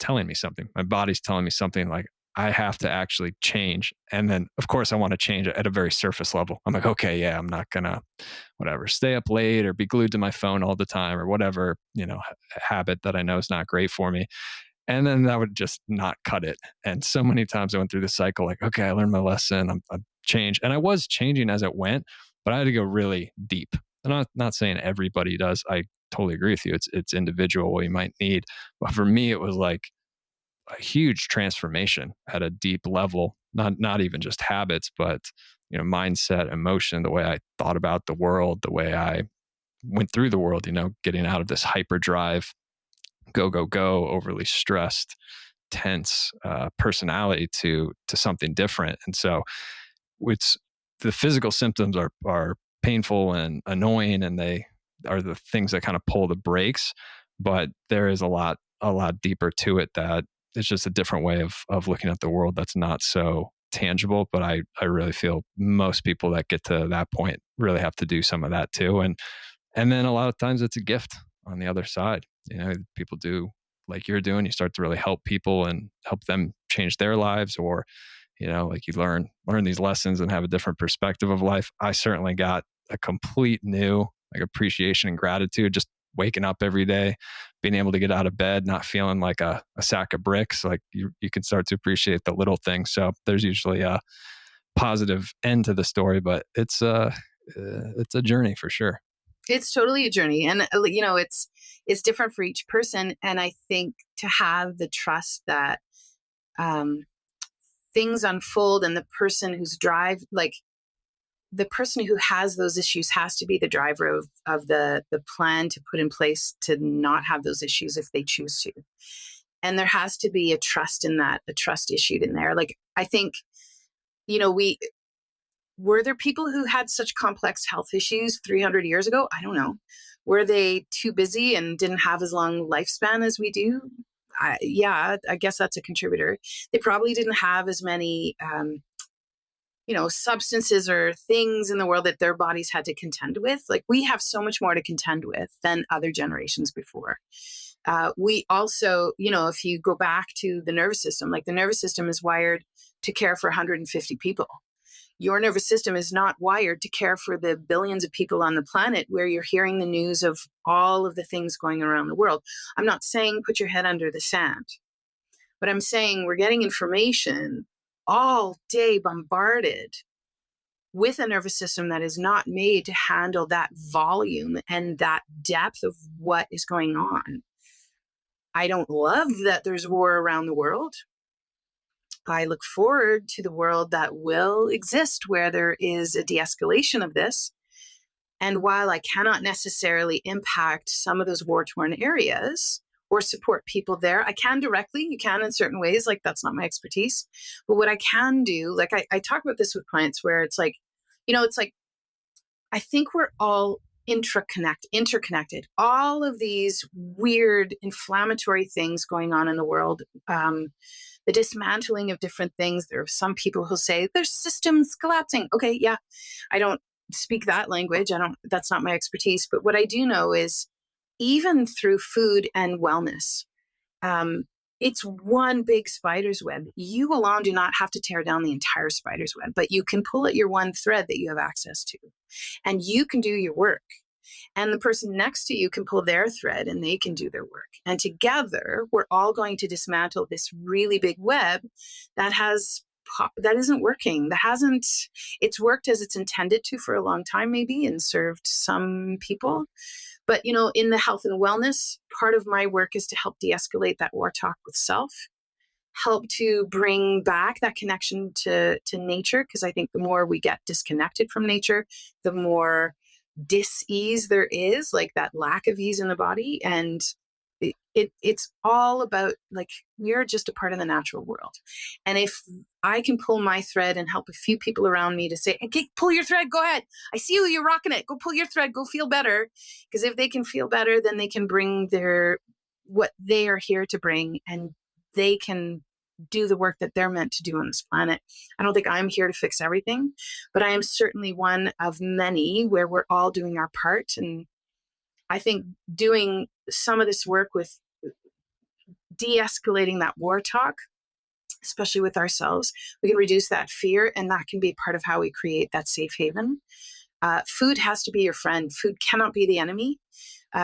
telling me something. My body's telling me something, like I have to actually change. And then, of course, I want to change it at a very surface level. I'm like, okay, yeah, I'm not going to, whatever, stay up late or be glued to my phone all the time or whatever, habit that I know is not great for me. And then that would just not cut it. And so many times I went through this cycle, like, okay, I learned my lesson. I'm changed. And I was changing as it went, but I had to go really deep. I'm not saying everybody does. I totally agree with you. It's individual what you might need. But for me, it was like a huge transformation at a deep level, not even just habits, but mindset, emotion, the way I thought about the world, the way I went through the world, getting out of this hyperdrive, go, go, go, overly stressed, tense personality to something different. And so it's the physical symptoms are painful and annoying, and they are the things that kind of pull the brakes. But there is a lot deeper to it, that it's just a different way of looking at the world that's not so tangible. But I really feel most people that get to that point really have to do some of that too. And then a lot of times it's a gift on the other side. People do like you're doing, you start to really help people and help them change their lives, or like you learn these lessons and have a different perspective of life. I certainly got a complete new like appreciation and gratitude just waking up every day, being able to get out of bed, not feeling like a sack of bricks. Like you can start to appreciate the little things. So there's usually a positive end to the story, but it's a journey for sure. It's totally a journey, and it's different for each person. And I think to have the trust that um, things unfold, and the person who's the person who has those issues has to be the driver of the plan to put in place to not have those issues if they choose to. And there has to be a trust in that, a trust issued in there. Like, I think, we were there people who had such complex health issues 300 years ago? I don't know. Were they too busy and didn't have as long lifespan as we do? Yeah, I guess that's a contributor. They probably didn't have as many, substances or things in the world that their bodies had to contend with. Like, we have so much more to contend with than other generations before. We also, if you go back to the nervous system, like the nervous system is wired to care for 150 people. Your nervous system is not wired to care for the billions of people on the planet where you're hearing the news of all of the things going around the world. I'm not saying put your head under the sand, but I'm saying we're getting information all day bombarded with a nervous system that is not made to handle that volume and that depth of what is going on. I don't love that there's war around the world. I look forward to the world that will exist where there is a de-escalation of this. And while I cannot necessarily impact some of those war-torn areas or support people there, I can directly, you can in certain ways, like that's not my expertise. But what I can do, like I talk about this with clients where it's like, it's like, I think we're all interconnected. All of these weird inflammatory things going on in the world, the dismantling of different things. There are some people who say there's systems collapsing. Okay, yeah, I don't speak that language. That's not my expertise. But what I do know is even through food and wellness, it's one big spider's web. You alone do not have to tear down the entire spider's web, but you can pull at your one thread that you have access to, and you can do your work. And the person next to you can pull their thread and they can do their work. And together, we're all going to dismantle this really big web that isn't working. It's worked as it's intended to for a long time, maybe, and served some people. But, in the health and wellness, part of my work is to help de-escalate that war talk with self, help to bring back that connection to nature. Because I think the more we get disconnected from nature, the more dis-ease there is, like that lack of ease in the body. And it's all about, like, we're just a part of the natural world. And if I can pull my thread and help a few people around me to say, okay, pull your thread, go ahead. I see you, you're rocking it. Go pull your thread, go feel better. Because if they can feel better, then they can bring what they are here to bring, and they can do the work that they're meant to do on this planet. I don't think I'm here to fix everything, but I am certainly one of many where we're all doing our part. And I think doing some of this work with de-escalating that war talk, especially with ourselves, we can reduce that fear, and that can be part of how we create that safe haven. Food has to be your friend. Food cannot be the enemy.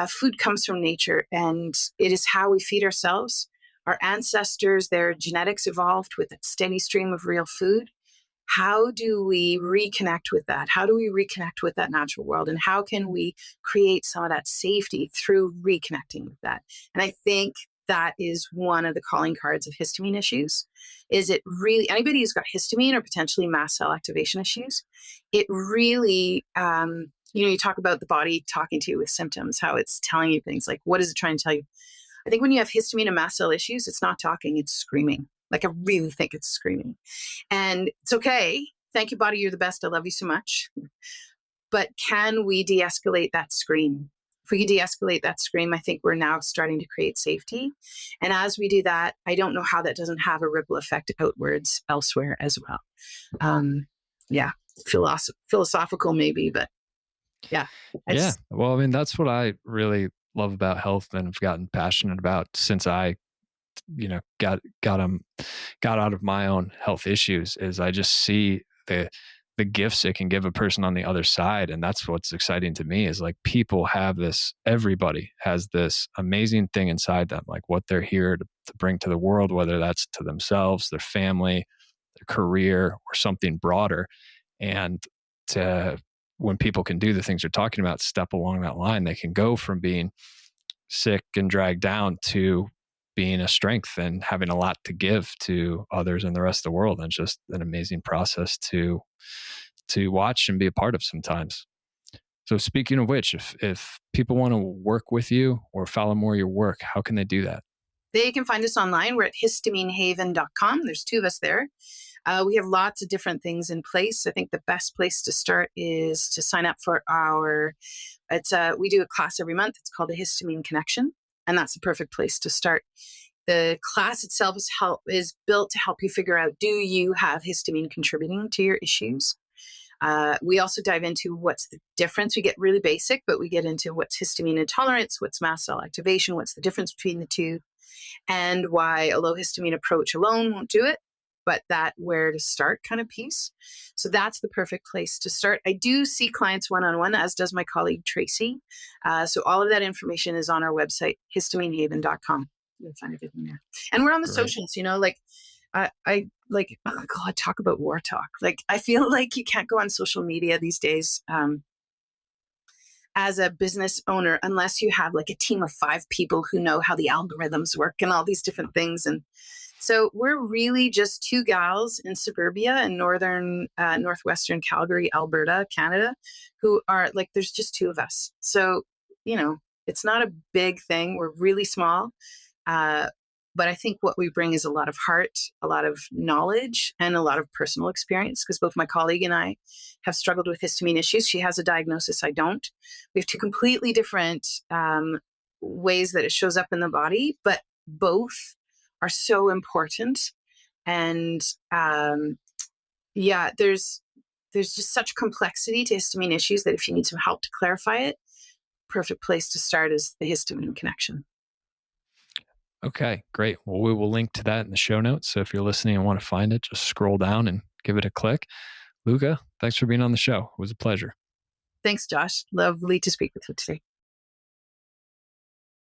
Food comes from nature, and it is how we feed ourselves. Our ancestors, their genetics evolved with a steady stream of real food. How do we reconnect with that? How do we reconnect with that natural world? And how can we create some of that safety through reconnecting with that? And I think that is one of the calling cards of histamine issues. Is it really, anybody who's got histamine or potentially mast cell activation issues, it really, you talk about the body talking to you with symptoms, how it's telling you things like, what is it trying to tell you? I think when you have histamine and mast cell issues, it's not talking, it's screaming. Like, I really think it's screaming. And it's okay. Thank you, body. You're the best. I love you so much. But can we de-escalate that scream? If we de-escalate that scream, I think we're now starting to create safety. And as we do that, I don't know how that doesn't have a ripple effect outwards elsewhere as well. Yeah, philosophical maybe, but yeah. Yeah. Well, I mean, that's what I really love about health and have gotten passionate about since I got out of my own health issues, is I just see the gifts it can give a person on the other side. And that's what's exciting to me, is like, everybody has this amazing thing inside them, like what they're here to bring to the world, whether that's to themselves, their family, their career, or something broader. And when people can do the things you're talking about, step along that line, they can go from being sick and dragged down to being a strength and having a lot to give to others and the rest of the world. And just an amazing process to watch and be a part of sometimes. So speaking of which, if people want to work with you or follow more of your work, how can they do that? They can find us online. We're at histaminehaven.com. There's two of us there. We have lots of different things in place. I think the best place to start is to sign up for we do a class every month. It's called the Histamine Connection, and that's the perfect place to start. The class itself is built to help you figure out, do you have histamine contributing to your issues? We also dive into what's the difference. We get really basic, but we get into what's histamine intolerance, what's mast cell activation, what's the difference between the two, and why a low histamine approach alone won't do it, but that where to start kind of piece. So that's the perfect place to start. I do see clients one-on-one, as does my colleague Tracy. So all of that information is on our website, histaminehaven.com. You'll find everything there. And we're on the Great. socials, like I like, oh God, talk about war talk. Like, I feel like you can't go on social media these days as a business owner unless you have like a team of 5 people who know how the algorithms work and all these different things. And so we're really just 2 gals in suburbia in northwestern Calgary, Alberta, Canada, who are like, there's just 2 of us. So, it's not a big thing. We're really small. But I think what we bring is a lot of heart, a lot of knowledge, and a lot of personal experience, because both my colleague and I have struggled with histamine issues. She has a diagnosis, I don't. We have 2 completely different ways that it shows up in the body, but both are so important. And there's just such complexity to histamine issues that if you need some help to clarify it, perfect place to start is the Histamine Connection. Okay, great. Well, we will link to that in the show notes. So if you're listening and want to find it, just scroll down and give it a click. Luka, thanks for being on the show. It was a pleasure. Thanks, Josh. Lovely to speak with you today.